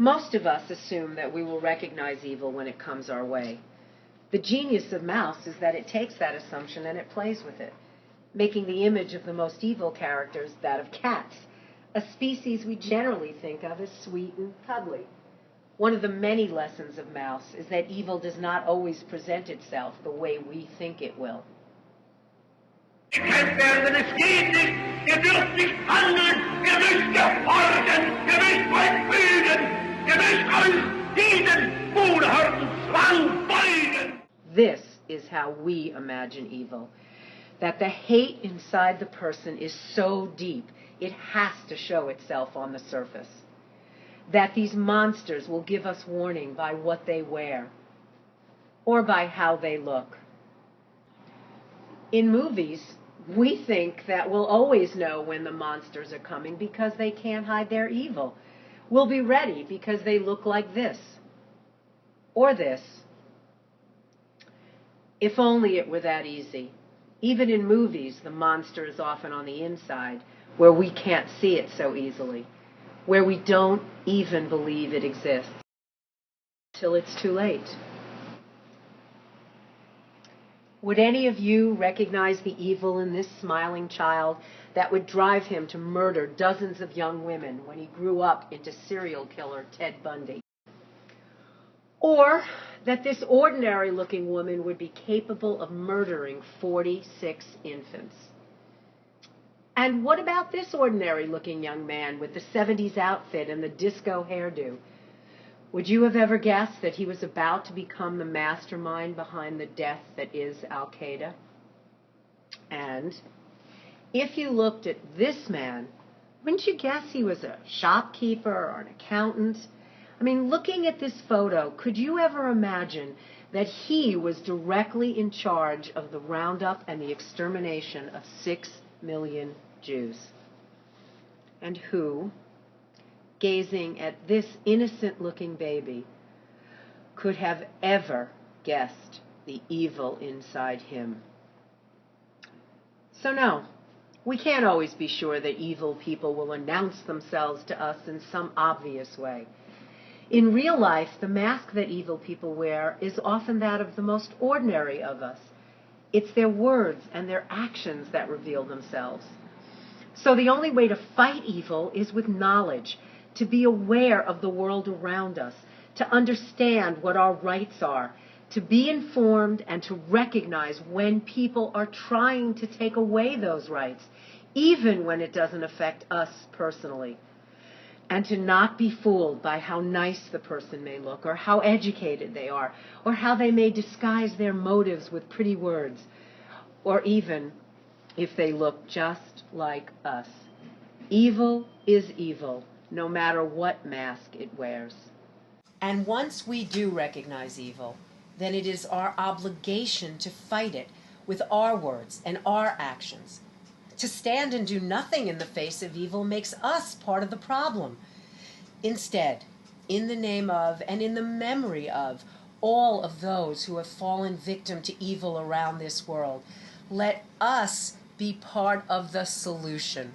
Most of us assume that we will recognize evil when it comes our way. The genius of Mouse is that it takes that assumption and it plays with it, making the image of the most evil characters that of cats, a species we generally think of as sweet and cuddly. One of the many lessons of Mouse is that evil does not always present itself the way we think it will. Ihr dürft nicht handeln, ihr müsst gehorchen, ihr müsst euch fügen, ihr müsst euch diesen unerhörten Zwang beugen. This is how we imagine evil. That the hate inside the person is so deep, it has to show itself on the surface. That these monsters will give us warning by what they wear or by how they look. In movies, we think that we'll always know when the monsters are coming because they can't hide their evil. We'll be ready because they look like this or this. If only it were that easy. Even in movies, the monster is often on the inside, where we can't see it so easily, where we don't even believe it exists, till it's too late. Would any of you recognize the evil in this smiling child that would drive him to murder dozens of young women when he grew up into serial killer Ted Bundy? Or that this ordinary-looking woman would be capable of murdering 46 infants? And what about this ordinary-looking young man with the 70s outfit and the disco hairdo? Would you have ever guessed that he was about to become the mastermind behind the death that is Al-Qaeda? And if you looked at this man, wouldn't you guess he was a shopkeeper or an accountant? I mean, looking at this photo, could you ever imagine that he was directly in charge of the roundup and the extermination of 6 million Jews? And who, gazing at this innocent-looking baby, could have ever guessed the evil inside him? So no, we can't always be sure that evil people will announce themselves to us in some obvious way. In real life, the mask that evil people wear is often that of the most ordinary of us. It's their words and their actions that reveal themselves. So the only way to fight evil is with knowledge, to be aware of the world around us, to understand what our rights are, to be informed and to recognize when people are trying to take away those rights, even when it doesn't affect us personally. And to not be fooled by how nice the person may look, or how educated they are, or how they may disguise their motives with pretty words, or even if they look just like us. Evil is evil, no matter what mask it wears. And once we do recognize evil, then it is our obligation to fight it with our words and our actions. To stand and do nothing in the face of evil makes us part of the problem. Instead, in the name of and in the memory of all of those who have fallen victim to evil around this world, let us be part of the solution.